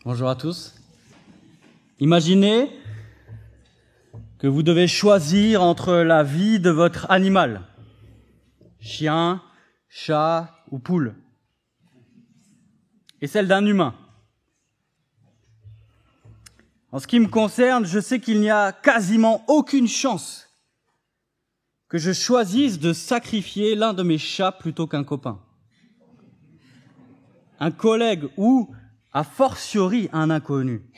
Bonjour à tous. Imaginez que vous devez choisir entre la vie de votre animal, chien, chat ou poule, et celle d'un humain. En ce qui me concerne, je sais qu'il n'y a quasiment aucune chance que je choisisse de sacrifier l'un de mes chats plutôt qu'un copain, un collègue ou, a fortiori, un inconnu.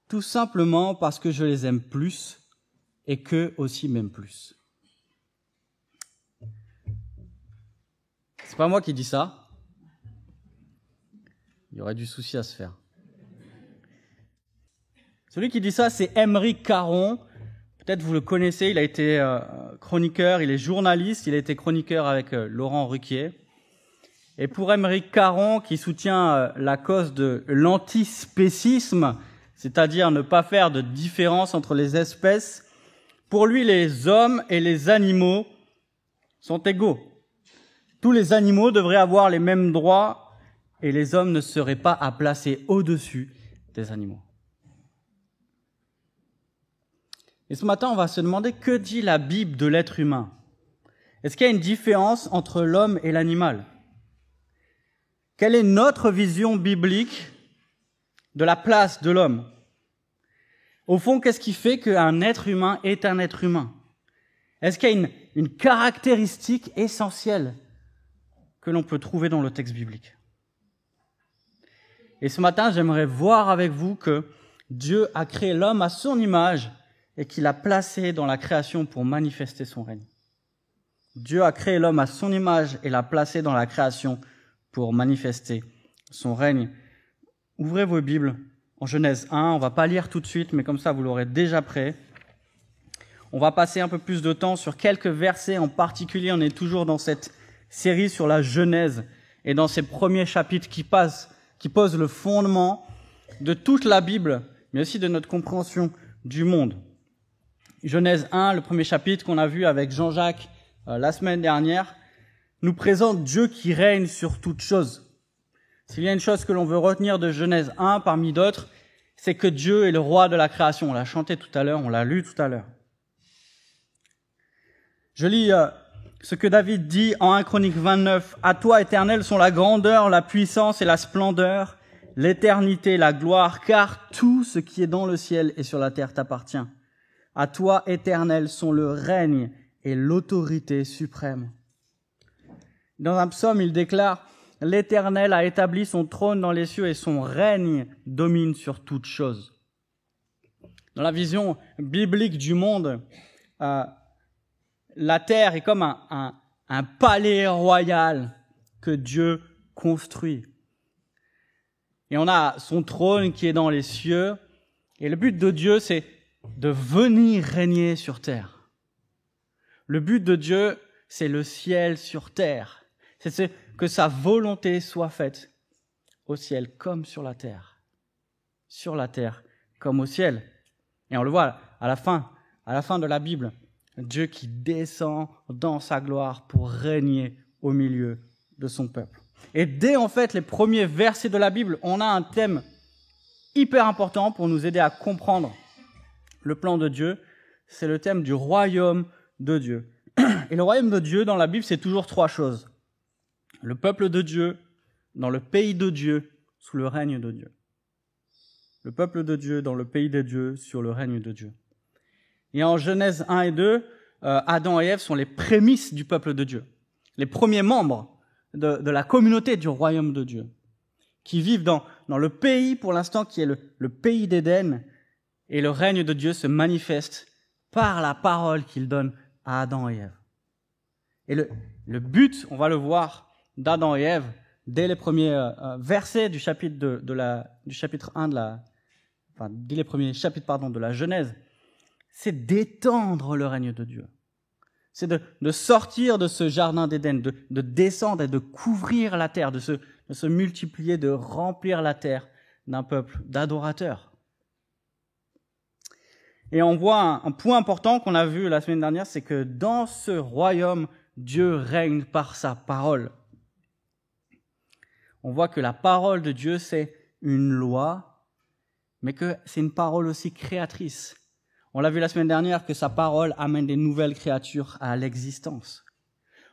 Tout simplement parce que je les aime plus et qu'eux aussi m'aiment plus. C'est pas moi qui dis ça. Il y aurait du souci à se faire. Celui qui dit ça, c'est Aymeric Caron. Peut-être vous le connaissez, il a été chroniqueur, il est journaliste, il a été chroniqueur avec Laurent Ruquier. Et pour Aymeric Caron, qui soutient la cause de l'antispécisme, c'est-à-dire ne pas faire de différence entre les espèces, pour lui, les hommes et les animaux sont égaux. Tous les animaux devraient avoir les mêmes droits et les hommes ne seraient pas à placer au-dessus des animaux. Et ce matin, on va se demander que dit la Bible de l'être humain. Est-ce qu'il y a une différence entre l'homme et l'animal ? Quelle est notre vision biblique de la place de l'homme ? Au fond, qu'est-ce qui fait qu'un être humain est un être humain ? Est-ce qu'il y a une caractéristique essentielle que l'on peut trouver dans le texte biblique ? Et ce matin, j'aimerais voir avec vous que Dieu a créé l'homme à son image et qu'il l'a placé dans la création pour manifester son règne. Dieu a créé l'homme à son image et l'a placé dans la création pour manifester son règne. Ouvrez vos Bibles en Genèse 1, on ne va pas lire tout de suite, mais comme ça vous l'aurez déjà prêt. On va passer un peu plus de temps sur quelques versets en particulier. On est toujours dans cette série sur la Genèse et dans ces premiers chapitres qui posent le fondement de toute la Bible, mais aussi de notre compréhension du monde. Genèse 1, le premier chapitre qu'on a vu avec Jean-Jacques la semaine dernière, nous présente Dieu qui règne sur toutes choses. S'il y a une chose que l'on veut retenir de Genèse 1 parmi d'autres, c'est que Dieu est le roi de la création. On l'a chanté tout à l'heure, on l'a lu tout à l'heure. Je lis ce que David dit en 1 Chronique 29. « À toi, Éternel, sont la grandeur, la puissance et la splendeur, l'éternité, la gloire, car tout ce qui est dans le ciel et sur la terre t'appartient. À toi, Éternel, sont le règne et l'autorité suprême. » Dans un psaume, il déclare « L'Éternel a établi son trône dans les cieux et son règne domine sur toutes choses. » Dans la vision biblique du monde, la terre est comme un palais royal que Dieu construit. Et on a son trône qui est dans les cieux. Et le but de Dieu, c'est de venir régner sur terre. Le but de Dieu, c'est le ciel sur terre. C'est que sa volonté soit faite au ciel comme sur la terre. Sur la terre comme au ciel. Et on le voit à la fin de la Bible, Dieu qui descend dans sa gloire pour régner au milieu de son peuple. Et dès en fait les premiers versets de la Bible, on a un thème hyper important pour nous aider à comprendre le plan de Dieu. C'est le thème du royaume de Dieu. Et le royaume de Dieu dans la Bible, c'est toujours trois choses. Le peuple de Dieu, dans le pays de Dieu, sous le règne de Dieu. Le peuple de Dieu, dans le pays de Dieu, sur le règne de Dieu. Et en Genèse 1 et 2, Adam et Ève sont les prémices du peuple de Dieu. Les premiers membres de la communauté du royaume de Dieu. Qui vivent dans le pays, pour l'instant, qui est le pays d'Éden. Et le règne de Dieu se manifeste par la parole qu'il donne à Adam et Ève. Et le but, on va le voir, d'Adam et Ève, dès les premiers versets du chapitre du chapitre 1 dès les premiers chapitres de la Genèse, c'est d'étendre le règne de Dieu. C'est de sortir de ce jardin d'Éden, de descendre et de couvrir la terre, de se multiplier, de remplir la terre d'un peuple d'adorateurs. Et on voit un point important qu'on a vu la semaine dernière, c'est que dans ce royaume, Dieu règne par sa parole. On voit que la parole de Dieu, c'est une loi, mais que c'est une parole aussi créatrice. On l'a vu la semaine dernière que sa parole amène des nouvelles créatures à l'existence.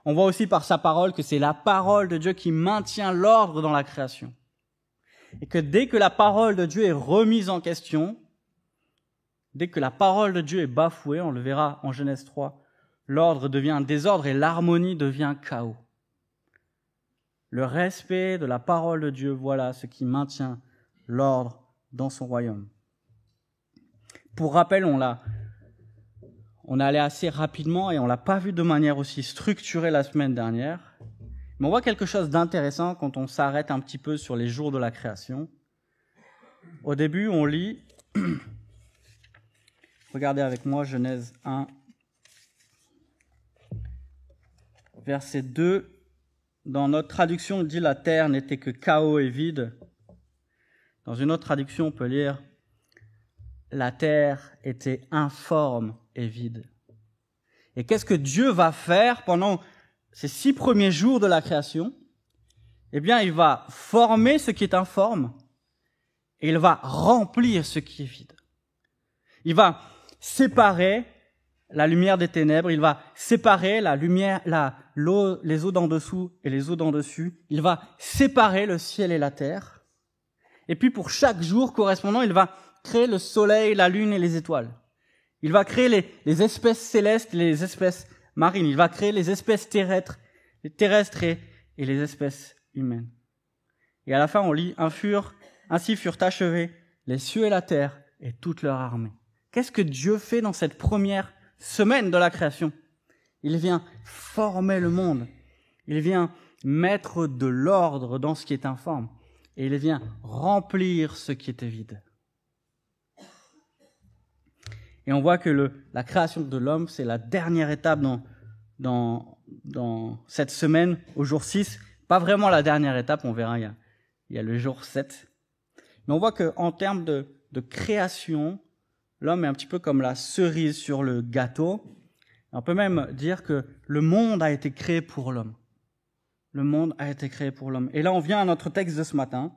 On voit aussi par sa parole que c'est la parole de Dieu qui maintient l'ordre dans la création. Et que dès que la parole de Dieu est remise en question, dès que la parole de Dieu est bafouée, on le verra en Genèse 3, l'ordre devient un désordre et l'harmonie devient chaos. Le respect de la parole de Dieu, voilà ce qui maintient l'ordre dans son royaume. Pour rappel, on est allé assez rapidement et on l'a pas vu de manière aussi structurée la semaine dernière. Mais on voit quelque chose d'intéressant quand on s'arrête un petit peu sur les jours de la création. Au début, on lit, regardez avec moi Genèse 1, verset 2. Dans notre traduction, on dit « La terre n'était que chaos et vide ». Dans une autre traduction, on peut lire « La terre était informe et vide ». Et qu'est-ce que Dieu va faire pendant ces 6 premiers jours de la création? Eh bien, il va former ce qui est informe et il va remplir ce qui est vide. Il va séparer la lumière des ténèbres, il va séparer la lumière, l'eau, les eaux d'en dessous et les eaux d'en dessus. Il va séparer le ciel et la terre. Et puis pour chaque jour correspondant, il va créer le soleil, la lune et les étoiles. Il va créer les espèces célestes et les espèces marines. Il va créer les espèces terrestres et les espèces humaines. Et à la fin, on lit « Ainsi furent achevés les cieux et la terre et toute leur armée ». Qu'est-ce que Dieu fait dans cette première semaine de la création? Il vient former le monde. Il vient mettre de l'ordre dans ce qui est informe. Et il vient remplir ce qui était vide. Et on voit que la création de l'homme, c'est la dernière étape dans cette semaine, au jour 6. Pas vraiment la dernière étape, on verra, il y a le jour 7. Mais on voit qu'en termes de création, l'homme est un petit peu comme la cerise sur le gâteau. On peut même dire que le monde a été créé pour l'homme. Le monde a été créé pour l'homme. Et là, on vient à notre texte de ce matin,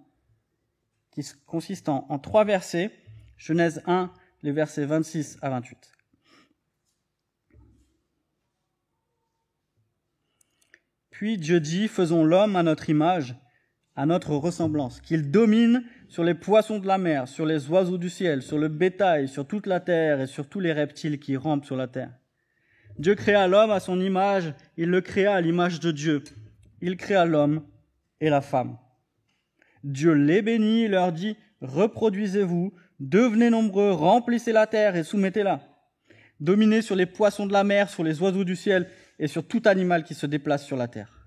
qui consiste en 3 versets. Genèse 1, les versets 26 à 28. Puis Dieu dit, faisons l'homme à notre image, à notre ressemblance, qu'il domine sur les poissons de la mer, sur les oiseaux du ciel, sur le bétail, sur toute la terre et sur tous les reptiles qui rampent sur la terre. Dieu créa l'homme à son image, il le créa à l'image de Dieu. Il créa l'homme et la femme. Dieu les bénit et leur dit, reproduisez-vous, devenez nombreux, remplissez la terre et soumettez-la. Dominez sur les poissons de la mer, sur les oiseaux du ciel et sur tout animal qui se déplace sur la terre.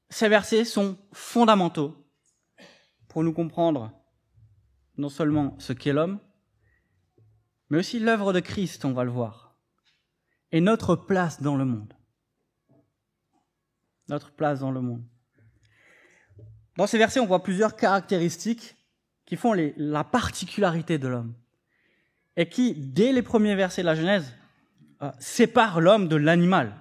Ces versets sont fondamentaux pour nous comprendre non seulement ce qu'est l'homme, mais aussi l'œuvre de Christ, on va le voir, et notre place dans le monde. Notre place dans le monde. Dans ces versets, on voit plusieurs caractéristiques qui font la particularité de l'homme et qui, dès les premiers versets de la Genèse, séparent l'homme de l'animal.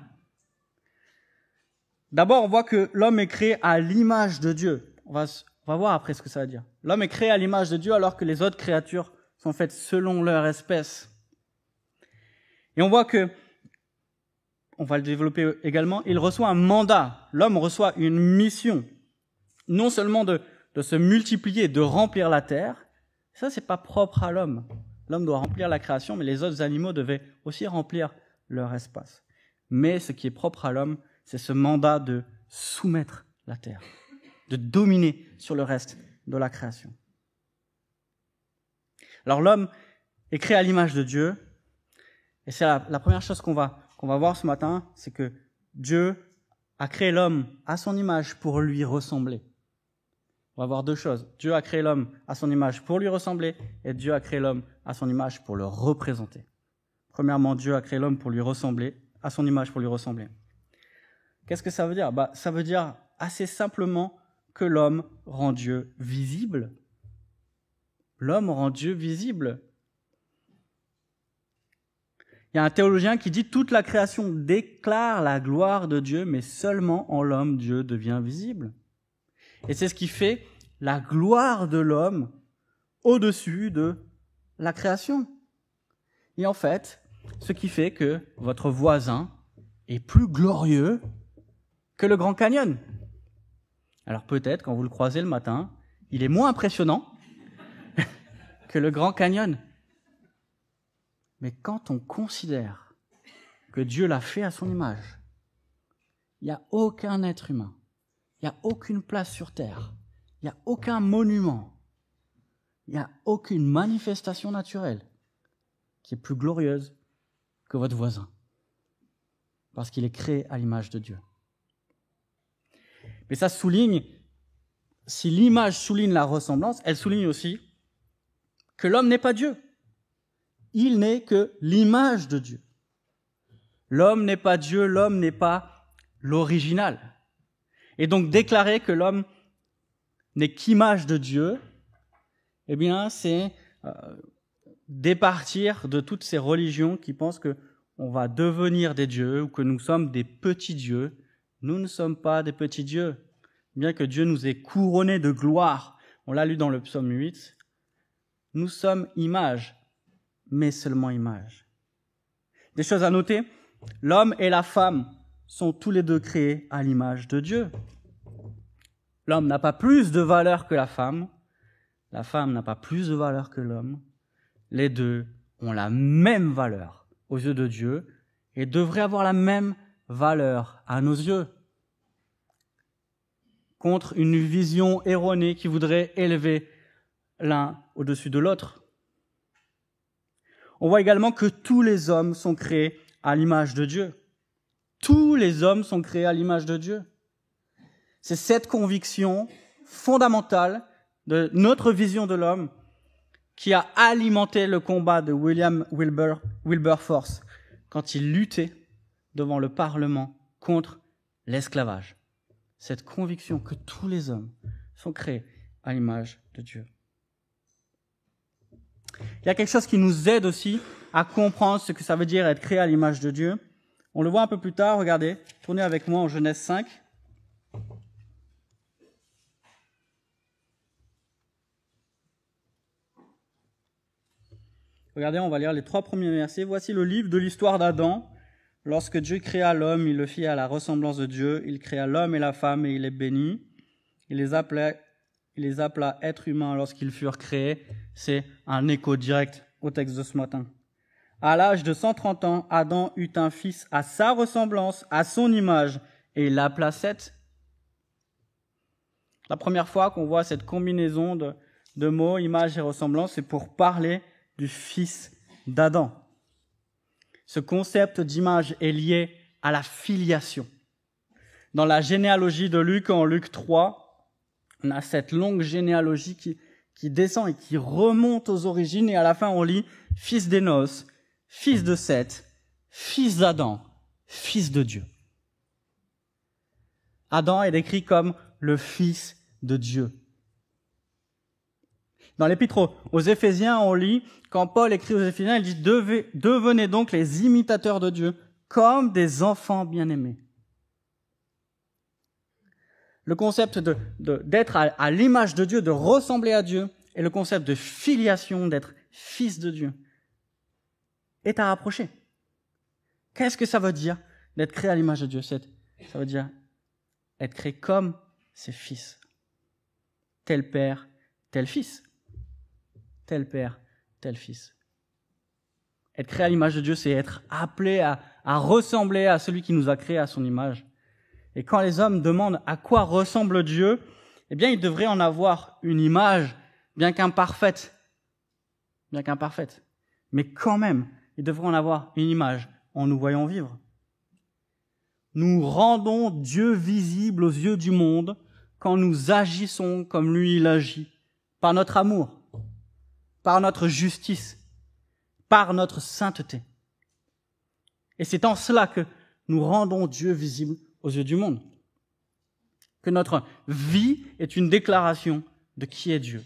D'abord, on voit que l'homme est créé à l'image de Dieu. On va voir après ce que ça veut dire. L'homme est créé à l'image de Dieu alors que les autres créatures sont faites selon leur espèce. Et on voit que, on va le développer également, il reçoit un mandat. L'homme reçoit une mission. Non seulement de se multiplier, de remplir la terre. Ça, c'est pas propre à l'homme. L'homme doit remplir la création, mais les autres animaux devaient aussi remplir leur espace. Mais ce qui est propre à l'homme, c'est ce mandat de soumettre la terre, de dominer sur le reste de la création. Alors l'homme est créé à l'image de Dieu, et c'est la première chose qu'on va voir ce matin, c'est que Dieu a créé l'homme à son image pour lui ressembler. On va voir 2 choses. Dieu a créé l'homme à son image pour lui ressembler, et Dieu a créé l'homme à son image pour le représenter. Premièrement, Dieu a créé l'homme pour lui ressembler, à son image pour lui ressembler. Qu'est-ce que ça veut dire? Ça veut dire assez simplement que l'homme rend Dieu visible. L'homme rend Dieu visible. Il y a un théologien qui dit « Toute la création déclare la gloire de Dieu, mais seulement en l'homme Dieu devient visible. » Et c'est ce qui fait la gloire de l'homme au-dessus de la création. Et en fait, ce qui fait que votre voisin est plus glorieux que le Grand Canyon. Alors peut-être, quand vous le croisez le matin, il est moins impressionnant que le Grand Canyon. Mais quand on considère que Dieu l'a fait à son image, il n'y a aucun être humain, il n'y a aucune place sur terre, il n'y a aucun monument, il n'y a aucune manifestation naturelle qui est plus glorieuse que votre voisin, parce qu'il est créé à l'image de Dieu. Mais ça souligne, si l'image souligne la ressemblance, elle souligne aussi que l'homme n'est pas Dieu. Il n'est que l'image de Dieu. L'homme n'est pas Dieu, l'homme n'est pas l'original. Et donc déclarer que l'homme n'est qu'image de Dieu, eh bien c'est départir de toutes ces religions qui pensent que on va devenir des dieux ou que nous sommes des petits dieux. Nous ne sommes pas des petits dieux. Bien que Dieu nous ait couronnés de gloire, on l'a lu dans le psaume 8, nous sommes image, mais seulement image. Des choses à noter, l'homme et la femme sont tous les deux créés à l'image de Dieu. L'homme n'a pas plus de valeur que la femme n'a pas plus de valeur que l'homme. Les deux ont la même valeur aux yeux de Dieu et devraient avoir la même valeur à nos yeux. Contre une vision erronée qui voudrait élever l'un au-dessus de l'autre. On voit également que tous les hommes sont créés à l'image de Dieu. Tous les hommes sont créés à l'image de Dieu. C'est cette conviction fondamentale de notre vision de l'homme qui a alimenté le combat de William Wilberforce quand il luttait devant le Parlement contre l'esclavage. Cette conviction que tous les hommes sont créés à l'image de Dieu. Il y a quelque chose qui nous aide aussi à comprendre ce que ça veut dire être créé à l'image de Dieu. On le voit un peu plus tard, regardez, tournez avec moi en Genèse 5. Regardez, on va lire les 3 premiers versets. Voici le livre de l'histoire d'Adam. Lorsque Dieu créa l'homme, il le fit à la ressemblance de Dieu. Il créa l'homme et la femme et il les bénit. Il les appela êtres humains lorsqu'ils furent créés. C'est un écho direct au texte de ce matin. À l'âge de 130 ans, Adam eut un fils à sa ressemblance, à son image, et il l'appela Seth. La première fois qu'on voit cette combinaison de mots, image et ressemblance, c'est pour parler du fils d'Adam. Ce concept d'image est lié à la filiation. Dans la généalogie de Luc, en Luc 3, on a cette longue généalogie qui descend et qui remonte aux origines, et à la fin on lit « fils d'Énos, fils de Seth, fils d'Adam, fils de Dieu ». Adam est décrit comme le fils de Dieu. Dans l'épître aux Éphésiens, on lit, quand Paul écrit aux Éphésiens, il dit « Devenez donc les imitateurs de Dieu, comme des enfants bien-aimés ». Le concept d'être à l'image de Dieu, de ressembler à Dieu, et le concept de filiation, d'être fils de Dieu, est à rapprocher. Qu'est-ce que ça veut dire d'être créé à l'image de Dieu ? Ça veut dire être créé comme ses fils. Tel père, tel fils. Tel père, tel fils. Être créé à l'image de Dieu, c'est être appelé à ressembler à celui qui nous a créés à son image. Et quand les hommes demandent à quoi ressemble Dieu, eh bien, ils devraient en avoir une image, bien qu'imparfaite. Mais quand même, ils devraient en avoir une image en nous voyant vivre. Nous rendons Dieu visible aux yeux du monde quand nous agissons comme lui il agit, par notre amour, par notre justice, par notre sainteté. Et c'est en cela que nous rendons Dieu visible aux yeux du monde. Que notre vie est une déclaration de qui est Dieu.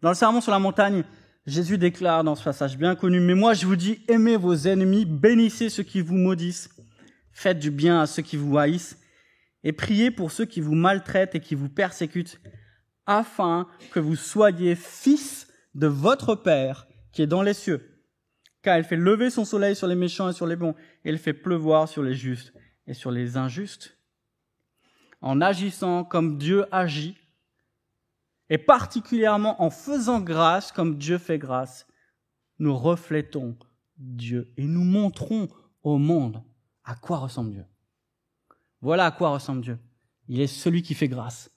Dans le Sermon sur la montagne, Jésus déclare dans ce passage bien connu, « Mais moi je vous dis, aimez vos ennemis, bénissez ceux qui vous maudissent, faites du bien à ceux qui vous haïssent, et priez pour ceux qui vous maltraitent et qui vous persécutent, afin que vous soyez fils de votre Père qui est dans les cieux. Car il fait lever son soleil sur les méchants et sur les bons, et il fait pleuvoir sur les justes et sur les injustes. » En agissant comme Dieu agit, et particulièrement en faisant grâce comme Dieu fait grâce, nous reflétons Dieu et nous montrons au monde à quoi ressemble Dieu. Voilà à quoi ressemble Dieu. Il est celui qui fait grâce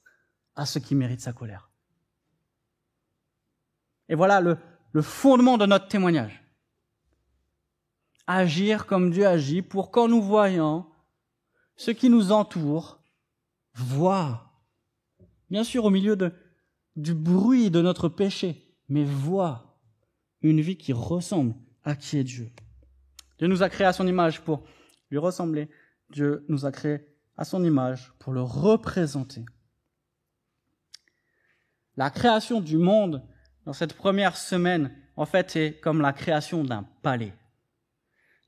à ceux qui méritent sa colère. Et voilà le fondement de notre témoignage. Agir comme Dieu agit pour qu'en nous voyant, ceux qui nous entourent voient, bien sûr au milieu du bruit de notre péché, mais voient une vie qui ressemble à qui est Dieu. Dieu nous a créés à son image pour lui ressembler. Dieu nous a créés à son image pour le représenter. La création du monde, dans cette première semaine, en fait, est comme la création d'un palais.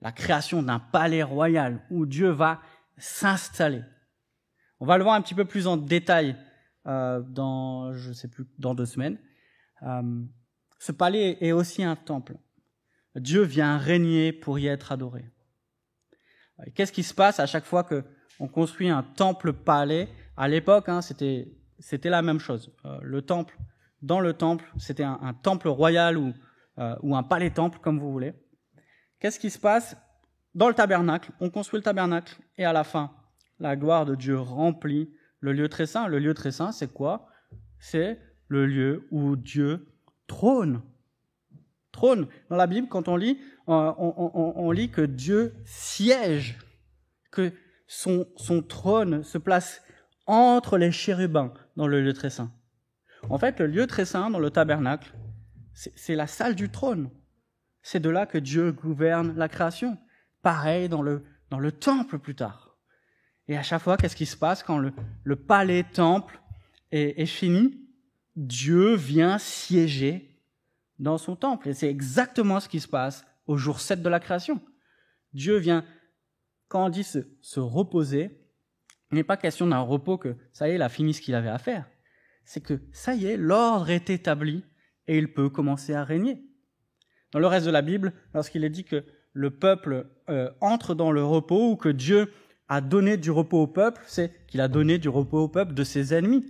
La création d'un palais royal où Dieu va s'installer. On va le voir un petit peu plus en détail dans 2 semaines. Ce palais est aussi un temple. Dieu vient régner pour y être adoré. Qu'est-ce qui se passe à chaque fois qu'on construit un temple-palais? À l'époque, c'était la même chose. Dans le temple, c'était un temple royal ou un palais-temple, comme vous voulez. Qu'est-ce qui se passe? Dans le tabernacle, on construit le tabernacle et à la fin, la gloire de Dieu remplit le lieu très saint. Le lieu très saint, c'est quoi? C'est le lieu où Dieu trône. Trône. Dans la Bible, quand on lit, on lit que Dieu siège, que son trône se place entre les chérubins dans le lieu très saint. En fait, le lieu très saint dans le tabernacle, c'est la salle du trône. C'est de là que Dieu gouverne la création. Pareil dans le temple plus tard. Et à chaque fois, qu'est-ce qui se passe quand le palais-temple est fini? Dieu vient siéger dans son temple. Et c'est exactement ce qui se passe au jour 7 de la création. Dieu vient, quand on dit se reposer, il n'est pas question d'un repos que, ça y est, il a fini ce qu'il avait à faire. C'est que, ça y est, l'ordre est établi et il peut commencer à régner. Dans le reste de la Bible, lorsqu'il est dit que le peuple entre dans le repos ou que Dieu a donné du repos au peuple, c'est qu'il a donné du repos au peuple de ses ennemis.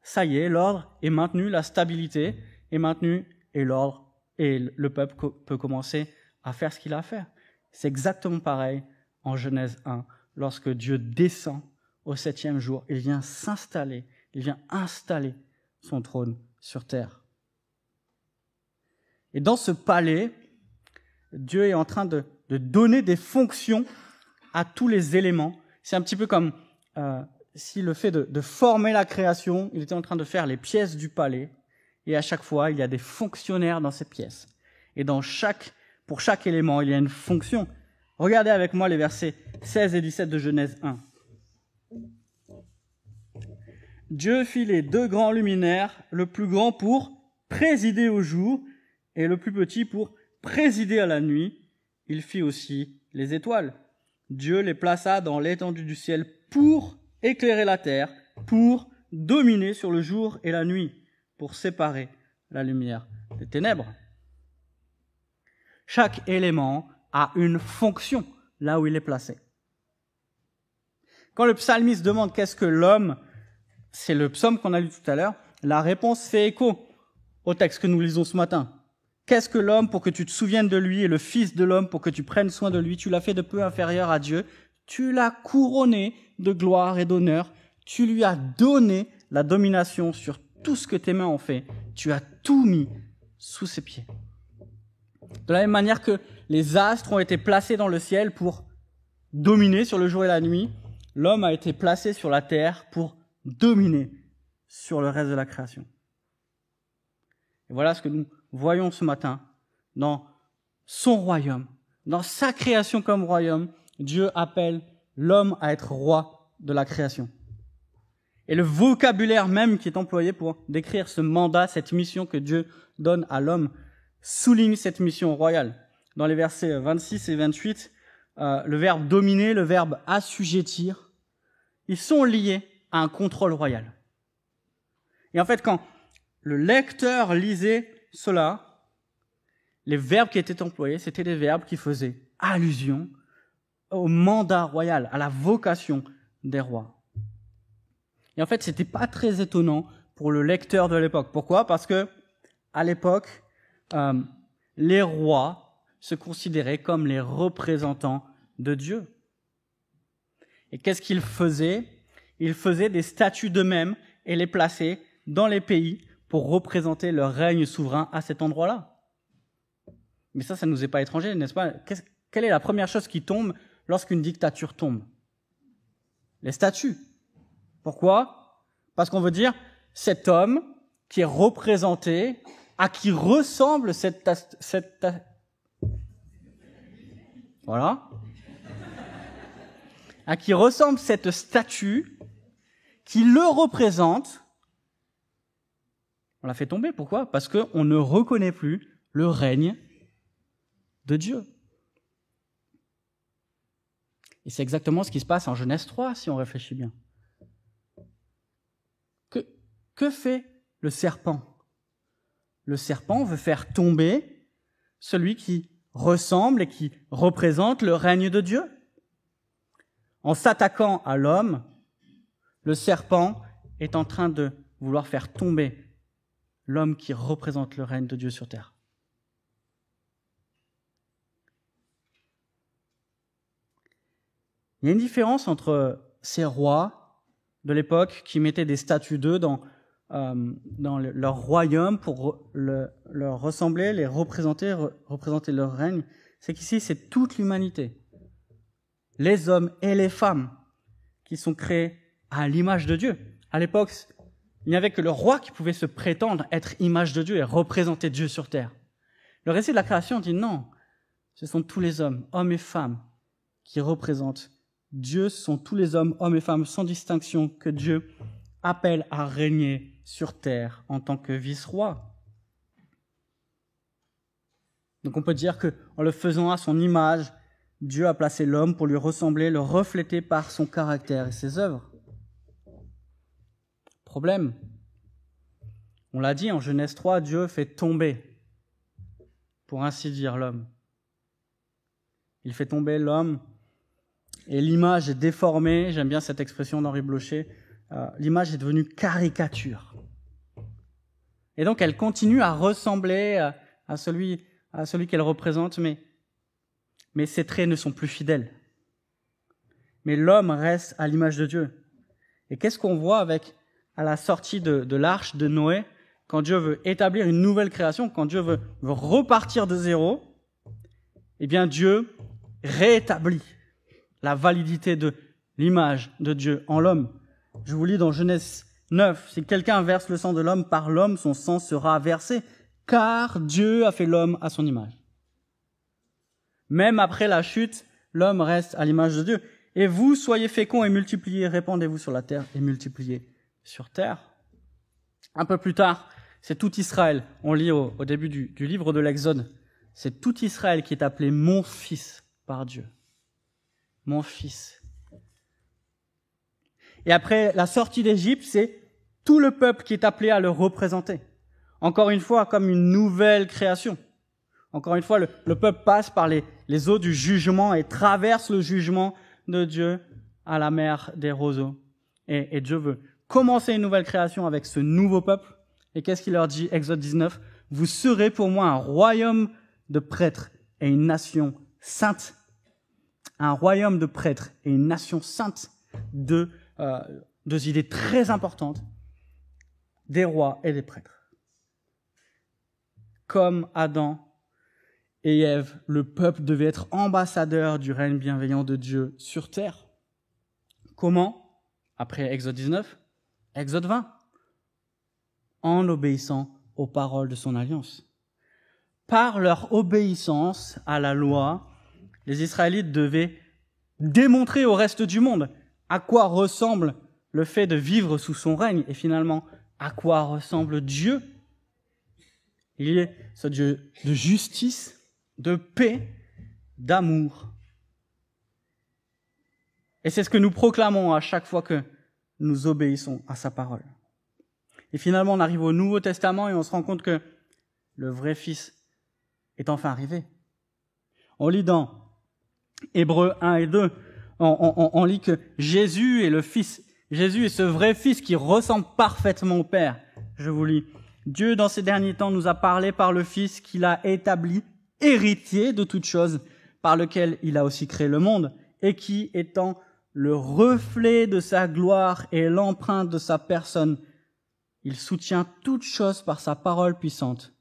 Ça y est, l'ordre est maintenu, la stabilité est maintenue et l'ordre et le peuple peut commencer à faire ce qu'il a à faire. C'est exactement pareil en Genèse 1, lorsque Dieu descend au 7e jour, il vient s'installer, il vient installer son trône sur terre. Et dans ce palais, Dieu est en train de donner des fonctions à tous les éléments. C'est un petit peu comme si le fait de former la création, il était en train de faire les pièces du palais, et à chaque fois, il y a des fonctionnaires dans ces pièces. Et pour chaque élément, il y a une fonction. Regardez avec moi les versets 16 et 17 de Genèse 1. Dieu fit les 2 grands luminaires, le plus grand pour présider au jour, et le plus petit pour présider à la nuit. Il fit aussi les étoiles. Dieu les plaça dans l'étendue du ciel pour éclairer la terre, pour dominer sur le jour et la nuit, pour séparer la lumière des ténèbres. Chaque élément a une fonction là où il est placé. Quand le psalmiste demande qu'est-ce que l'homme, c'est le psaume qu'on a lu tout à l'heure, la réponse fait écho au texte que nous lisons ce matin. Qu'est-ce que l'homme pour que tu te souviennes de lui et le fils de l'homme pour que tu prennes soin de lui? Tu l'as fait de peu inférieur à Dieu. Tu l'as couronné de gloire et d'honneur. Tu lui as donné la domination sur tout ce que tes mains ont fait. Tu as tout mis sous ses pieds. De la même manière que les astres ont été placés dans le ciel pour dominer sur le jour et la nuit, l'homme a été placé sur la terre pour dominer sur le reste de la création. Et voilà ce que nous voyons ce matin dans son royaume, dans sa création comme royaume. Dieu appelle l'homme à être roi de la création. Et le vocabulaire même qui est employé pour décrire ce mandat, cette mission que Dieu donne à l'homme, souligne cette mission royale. Dans les versets 26 et 28, le verbe dominer, le verbe assujettir, ils sont liés à un contrôle royal. Et en fait, quand le lecteur lisait cela, les verbes qui étaient employés, c'était des verbes qui faisaient allusion au mandat royal, à la vocation des rois. Et en fait, c'était pas très étonnant pour le lecteur de l'époque. Pourquoi ? Parce que à l'époque, les rois se considéraient comme les représentants de Dieu. Et qu'est-ce qu'ils faisaient ? Ils faisaient des statues d'eux-mêmes et les plaçaient dans les pays pour représenter leur règne souverain à cet endroit-là. Mais ça ne nous est pas étranger, n'est-ce pas ? Quelle est la première chose qui tombe lorsqu'une dictature tombe ? Les statues. Pourquoi ? Parce qu'on veut dire cet homme qui est représenté, à qui ressemble voilà, à qui ressemble cette statue, qui le représente, on la fait tomber. Pourquoi ? Parce qu'on ne reconnaît plus le règne de Dieu. Et c'est exactement ce qui se passe en Genèse 3, si on réfléchit bien. Que fait le serpent ? Le serpent veut faire tomber celui qui ressemble et qui représente le règne de Dieu. En s'attaquant à l'homme, le serpent est en train de vouloir faire tomber l'homme qui représente le règne de Dieu sur terre. Il y a une différence entre ces rois de l'époque qui mettaient des statues d'eux dans leur royaume pour leur ressembler, les représenter leur règne. C'est qu'ici, c'est toute l'humanité, les hommes et les femmes qui sont créés à l'image de Dieu. À l'époque, il n'y avait que le roi qui pouvait se prétendre être image de Dieu et représenter Dieu sur terre. Le récit de la création dit non, ce sont tous les hommes et femmes, qui représentent Dieu. Ce sont tous les hommes et femmes sans distinction que Dieu appelle à régner sur terre en tant que vice-roi. Donc on peut dire qu'en le faisant à son image, Dieu a placé l'homme pour lui ressembler, le refléter par son caractère et ses œuvres. Problème. On l'a dit en Genèse 3, Dieu fait tomber, pour ainsi dire, l'homme. Il fait tomber l'homme et l'image est déformée. J'aime bien cette expression d'Henri Blocher. L'image est devenue caricature. Et donc elle continue à ressembler à celui qu'elle représente, mais ses traits ne sont plus fidèles. Mais l'homme reste à l'image de Dieu. Et qu'est-ce qu'on voit à la sortie de l'arche de Noé, quand Dieu veut établir une nouvelle création, quand Dieu veut repartir de zéro, eh bien Dieu réétablit la validité de l'image de Dieu en l'homme. Je vous lis dans Genèse 9, « Si quelqu'un verse le sang de l'homme, par l'homme son sang sera versé, car Dieu a fait l'homme à son image. » Même après la chute, l'homme reste à l'image de Dieu. « Et vous, soyez féconds et multipliez, répandez-vous sur la terre et multipliez sur terre. » Un peu plus tard, c'est tout Israël. On lit au début du livre de l'Exode. C'est tout Israël qui est appelé « mon fils » par Dieu. Mon fils. Et après la sortie d'Égypte, c'est tout le peuple qui est appelé à le représenter. Encore une fois, comme une nouvelle création. Encore une fois, le peuple passe par les eaux du jugement et traverse le jugement de Dieu à la mer des roseaux. Et Dieu veut commencer une nouvelle création avec ce nouveau peuple. Et qu'est-ce qu'il leur dit, Exode 19 ? « Vous serez pour moi un royaume de prêtres et une nation sainte. » Un royaume de prêtres et une nation sainte. Deux idées très importantes. Des rois et des prêtres. Comme Adam et Ève, le peuple devait être ambassadeur du règne bienveillant de Dieu sur terre. Comment ? Après Exode 19, Exode 20. En obéissant aux paroles de son alliance. Par leur obéissance à la loi, les Israélites devaient démontrer au reste du monde à quoi ressemble le fait de vivre sous son règne et finalement à quoi ressemble Dieu. Il est ce Dieu de justice, de paix, d'amour. Et c'est ce que nous proclamons à chaque fois que nous obéissons à sa parole. Et finalement, on arrive au Nouveau Testament et on se rend compte que le vrai Fils est enfin arrivé. On lit dans Hébreux 1 et 2, on lit que Jésus est le Fils. Jésus est ce vrai Fils qui ressemble parfaitement au Père. Je vous lis. Dieu, dans ces derniers temps, nous a parlé par le Fils qu'il a établi, héritier de toutes choses, par lequel il a aussi créé le monde, et qui, étant le reflet de sa gloire et l'empreinte de sa personne, il soutient toutes choses par sa parole puissante.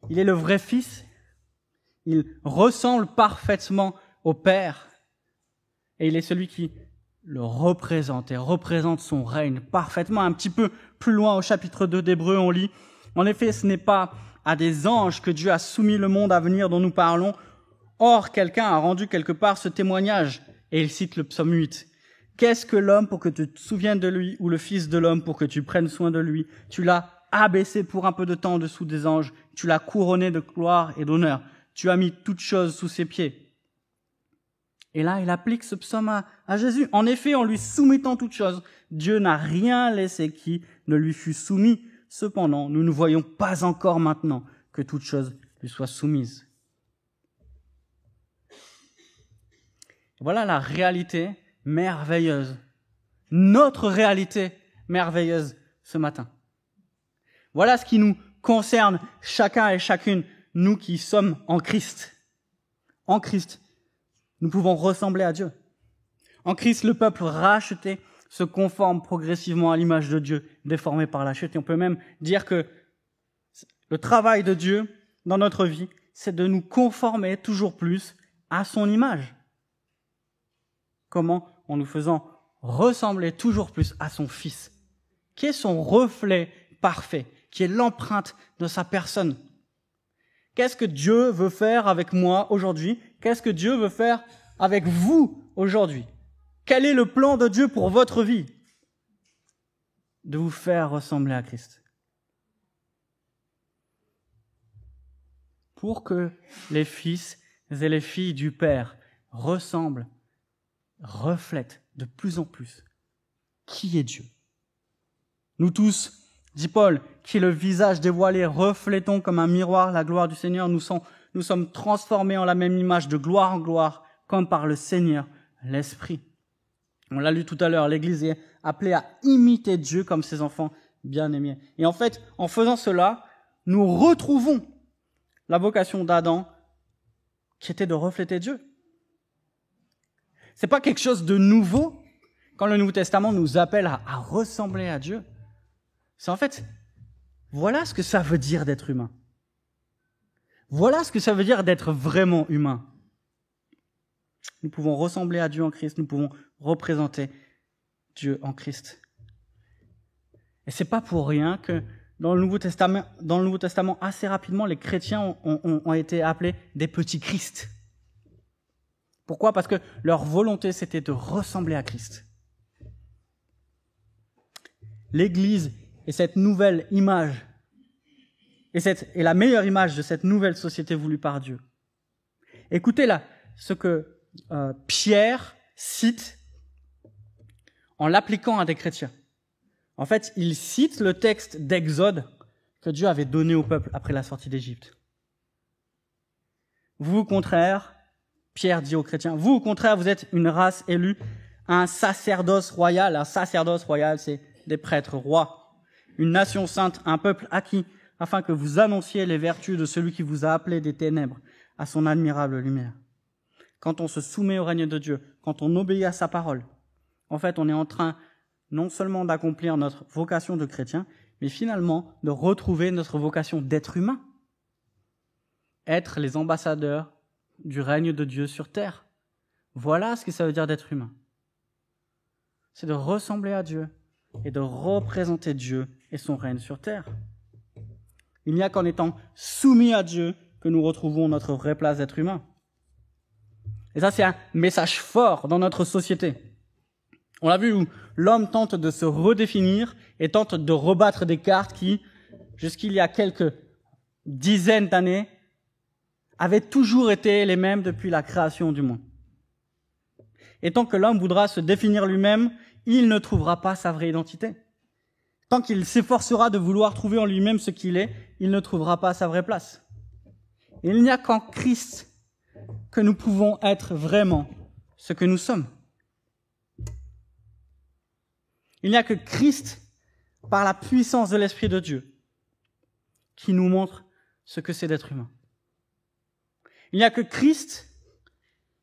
Il est le vrai Fils. Il ressemble parfaitement au Père. Et il est celui qui le représente et représente son règne parfaitement. Un petit peu plus loin au chapitre 2 d'Hébreux, on lit « En effet, ce n'est pas à des anges que Dieu a soumis le monde à venir dont nous parlons. Or, quelqu'un a rendu quelque part ce témoignage. » Et il cite le psaume 8. « Qu'est-ce que l'homme pour que tu te souviennes de lui, ou le Fils de l'homme pour que tu prennes soin de lui? Tu l'as abaissé pour un peu de temps en dessous des anges. Tu l'as couronné de gloire et d'honneur. Tu as mis toutes choses sous ses pieds. » Et là, il applique ce psaume à Jésus. En effet, en lui soumettant toutes choses, Dieu n'a rien laissé qui ne lui fût soumis. Cependant, nous ne voyons pas encore maintenant que toutes choses lui soient soumises. Voilà la réalité merveilleuse, notre réalité merveilleuse ce matin. Voilà ce qui nous concerne chacun et chacune, nous qui sommes en Christ. En Christ, nous pouvons ressembler à Dieu. En Christ, le peuple racheté se conforme progressivement à l'image de Dieu, déformée par la chute. Et on peut même dire que le travail de Dieu dans notre vie, c'est de nous conformer toujours plus à son image. Comment? En nous faisant ressembler toujours plus à son Fils, qui est son reflet parfait, qui est l'empreinte de sa personne. Qu'est-ce que Dieu veut faire avec moi aujourd'hui? Qu'est-ce que Dieu veut faire avec vous aujourd'hui? Quel est le plan de Dieu pour votre vie? De vous faire ressembler à Christ. Pour que les fils et les filles du Père ressemblent, reflètent de plus en plus qui est Dieu. Nous tous, dit Paul, qui est le visage dévoilé, reflétons comme un miroir la gloire du Seigneur. Nous sommes transformés en la même image de gloire en gloire, comme par le Seigneur, l'Esprit. On l'a lu tout à l'heure, l'Église est appelée à imiter Dieu comme ses enfants bien-aimés. Et en fait, en faisant cela, nous retrouvons la vocation d'Adam, qui était de refléter Dieu. C'est pas quelque chose de nouveau quand le Nouveau Testament nous appelle à ressembler à Dieu. C'est en fait, voilà ce que ça veut dire d'être humain. Voilà ce que ça veut dire d'être vraiment humain. Nous pouvons ressembler à Dieu en Christ, nous pouvons représenter Dieu en Christ. Et c'est pas pour rien que dans le Nouveau Testament, assez rapidement, les chrétiens ont été appelés des petits Christ. Pourquoi? Parce que leur volonté, c'était de ressembler à Christ. L'Église est cette nouvelle image, et la meilleure image de cette nouvelle société voulue par Dieu. Écoutez là, ce que Pierre cite en l'appliquant à des chrétiens. En fait, il cite le texte d'Exode que Dieu avait donné au peuple après la sortie d'Égypte. Vous, au contraire, Pierre dit aux chrétiens, vous, au contraire, vous êtes une race élue, un sacerdoce royal. Un sacerdoce royal, c'est des prêtres rois. Une nation sainte, un peuple acquis, afin que vous annonciez les vertus de celui qui vous a appelé des ténèbres à son admirable lumière. Quand on se soumet au règne de Dieu, quand on obéit à sa parole, en fait, on est en train non seulement d'accomplir notre vocation de chrétien, mais finalement de retrouver notre vocation d'être humain. Être les ambassadeurs du règne de Dieu sur terre. Voilà ce que ça veut dire d'être humain. C'est de ressembler à Dieu et de représenter Dieu et son règne sur terre. Il n'y a qu'en étant soumis à Dieu que nous retrouvons notre vraie place d'être humain. Et ça, c'est un message fort dans notre société. On l'a vu où l'homme tente de se redéfinir et tente de rebattre des cartes qui, jusqu'il y a quelques dizaines d'années, avaient toujours été les mêmes depuis la création du monde. Et tant que l'homme voudra se définir lui-même, il ne trouvera pas sa vraie identité. Tant qu'il s'efforcera de vouloir trouver en lui-même ce qu'il est, il ne trouvera pas sa vraie place. Et il n'y a qu'en Christ que nous pouvons être vraiment ce que nous sommes. Il n'y a que Christ, par la puissance de l'Esprit de Dieu, qui nous montre ce que c'est d'être humain. Il n'y a que Christ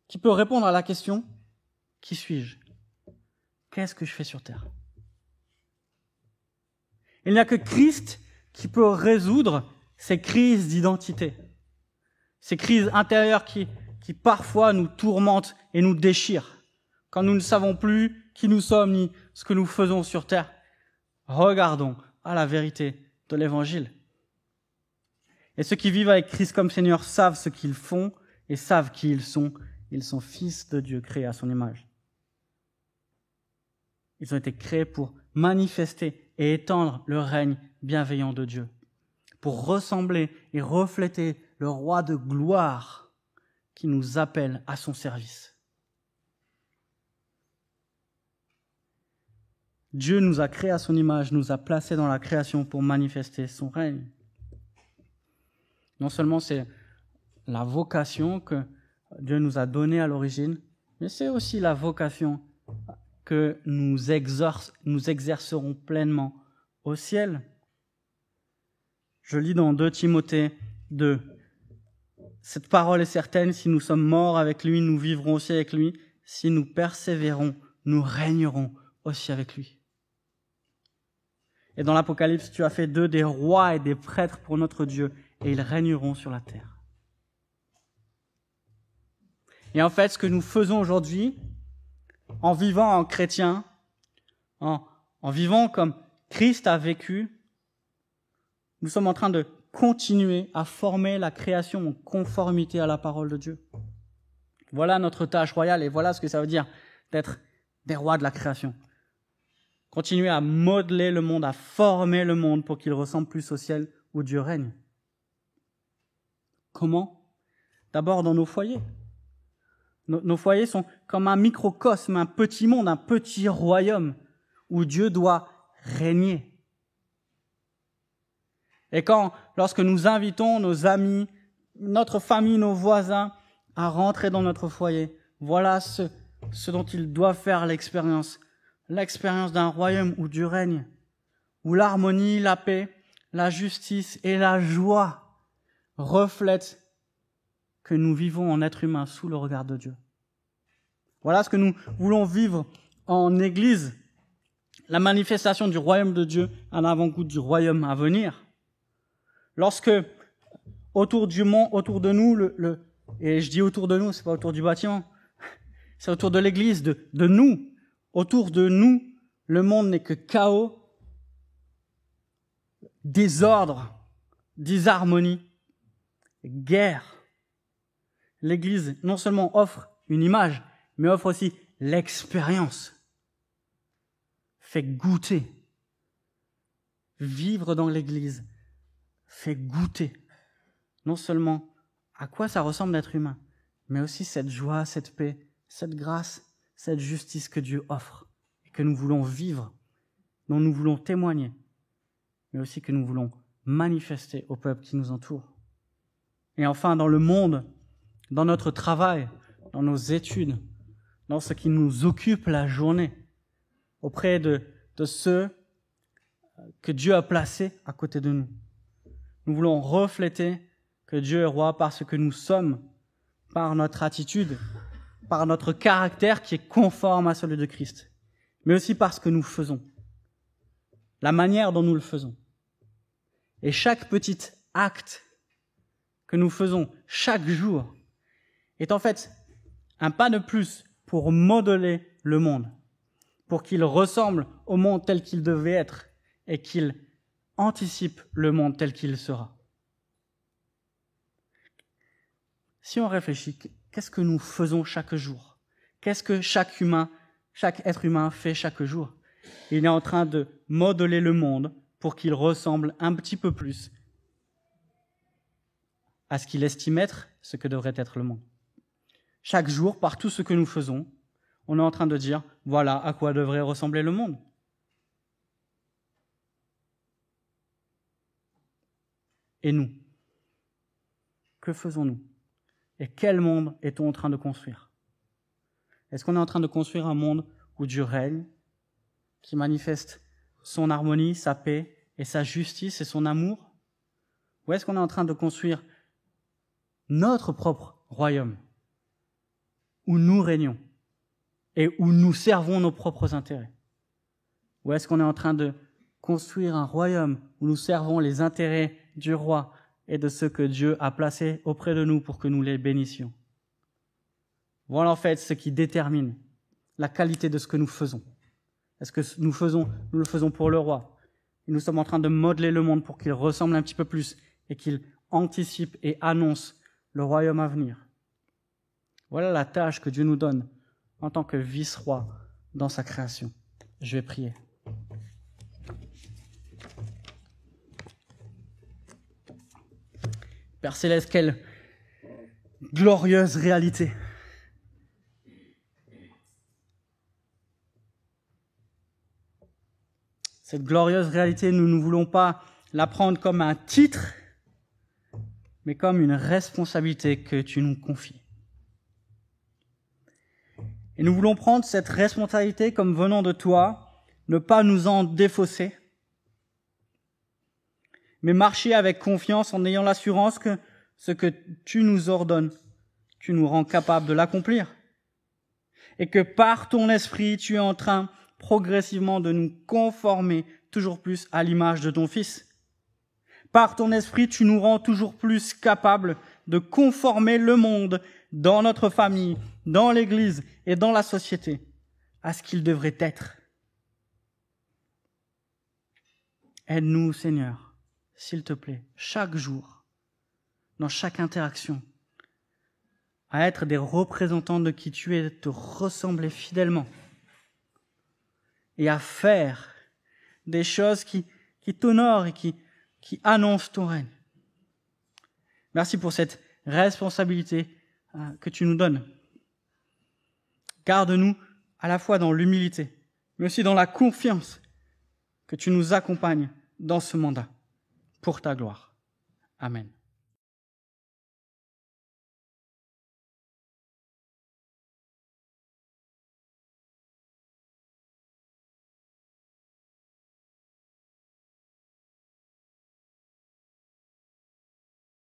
qui peut répondre à la question « Qui suis-je ? Qu'est-ce que je fais sur terre ?» Il n'y a que Christ qui peut résoudre ces crises d'identité, ces crises intérieures qui parfois nous tourmentent et nous déchirent, quand nous ne savons plus qui nous sommes ni ce que nous faisons sur terre. Regardons à la vérité de l'Évangile. Et ceux qui vivent avec Christ comme Seigneur savent ce qu'ils font et savent qui ils sont. Ils sont fils de Dieu, créés à son image. Ils ont été créés pour manifester et étendre le règne bienveillant de Dieu, pour ressembler et refléter le roi de gloire qui nous appelle à son service. Dieu nous a créés à son image, nous a placés dans la création pour manifester son règne. Non seulement c'est la vocation que Dieu nous a donnée à l'origine, mais c'est aussi la vocation que nous exercerons pleinement au ciel. Je lis dans 2 Timothée 2. Cette parole est certaine, si nous sommes morts avec lui, nous vivrons aussi avec lui. Si nous persévérons, nous régnerons aussi avec lui. Et dans l'Apocalypse, tu as fait d'eux des rois et des prêtres pour notre Dieu, et ils régneront sur la terre. Et en fait, ce que nous faisons aujourd'hui, en vivant en chrétien, en vivant comme Christ a vécu, nous sommes en train de continuer à former la création en conformité à la parole de Dieu. Voilà notre tâche royale et voilà ce que ça veut dire d'être des rois de la création. Continuer à modeler le monde, à former le monde pour qu'il ressemble plus au ciel où Dieu règne. Comment ? D'abord dans nos foyers. Nos foyers sont comme un microcosme, un petit monde, un petit royaume où Dieu doit régner. Et lorsque nous invitons nos amis, notre famille, nos voisins à rentrer dans notre foyer, voilà ce dont ils doivent faire l'expérience d'un royaume où Dieu règne, où l'harmonie, la paix, la justice et la joie reflètent que nous vivons en être humain sous le regard de Dieu. Voilà ce que nous voulons vivre en Église, la manifestation du royaume de Dieu, un avant-goût du royaume à venir. Lorsque autour de nous, et je dis autour de nous, c'est pas autour du bâtiment, c'est autour de l'Église, de nous, autour de nous, le monde n'est que chaos, désordre, disharmonie, guerre. L'Église non seulement offre une image, mais offre aussi l'expérience. Fait goûter. Vivre dans l'Église fait goûter non seulement à quoi ça ressemble d'être humain, mais aussi cette joie, cette paix, cette grâce, cette justice que Dieu offre et que nous voulons vivre, dont nous voulons témoigner, mais aussi que nous voulons manifester au peuple qui nous entoure. Et enfin, dans le monde, dans notre travail, dans nos études, dans ce qui nous occupe la journée, auprès de ceux que Dieu a placés à côté de nous. Nous voulons refléter que Dieu est roi parce que nous sommes, par notre attitude, par notre caractère qui est conforme à celui de Christ, mais aussi parce que nous faisons, la manière dont nous le faisons. Et chaque petit acte que nous faisons chaque jour est en fait un pas de plus pour modeler le monde, pour qu'il ressemble au monde tel qu'il devait être et qu'il anticipe le monde tel qu'il sera. Si on réfléchit, qu'est-ce que nous faisons chaque jour ? Qu'est-ce que chaque humain chaque être humain fait chaque jour. Il est en train de modeler le monde pour qu'il ressemble un petit peu plus à ce qu'il estime être ce que devrait être le monde. Chaque jour, par tout ce que nous faisons, on est en train de dire, voilà à quoi devrait ressembler le monde. Et nous, que faisons-nous? Et quel monde est-on en train de construire? Est-ce qu'on est en train de construire un monde où Dieu règne, qui manifeste son harmonie, sa paix et sa justice et son amour? Ou est-ce qu'on est en train de construire notre propre royaume, où nous régnons et où nous servons nos propres intérêts? Ou est-ce qu'on est en train de construire un royaume où nous servons les intérêts du roi et de ceux que Dieu a placés auprès de nous pour que nous les bénissions? Voilà en fait ce qui détermine la qualité de ce que nous faisons. Est-ce que nous le faisons pour le roi? Et nous sommes en train de modeler le monde pour qu'il ressemble un petit peu plus et qu'il anticipe et annonce le royaume à venir. Voilà la tâche que Dieu nous donne en tant que vice-roi dans sa création. Je vais prier. Père Céleste, quelle glorieuse réalité! Cette glorieuse réalité, nous ne voulons pas la prendre comme un titre, mais comme une responsabilité que tu nous confies. Et nous voulons prendre cette responsabilité comme venant de toi, ne pas nous en défausser, mais marcher avec confiance en ayant l'assurance que ce que tu nous ordonnes, tu nous rends capables de l'accomplir. Et que par ton esprit, tu es en train progressivement de nous conformer toujours plus à l'image de ton Fils. Par ton esprit, tu nous rends toujours plus capables de conformer le monde dans notre famille, dans l'Église et dans la société à ce qu'il devrait être. Aide-nous, Seigneur, s'il te plaît, chaque jour, dans chaque interaction, à être des représentants de qui tu es, de te ressembler fidèlement et à faire des choses qui t'honorent et qui annoncent ton règne. Merci pour cette responsabilité que tu nous donnes. Garde-nous à la fois dans l'humilité, mais aussi dans la confiance que tu nous accompagnes dans ce mandat, pour ta gloire. Amen.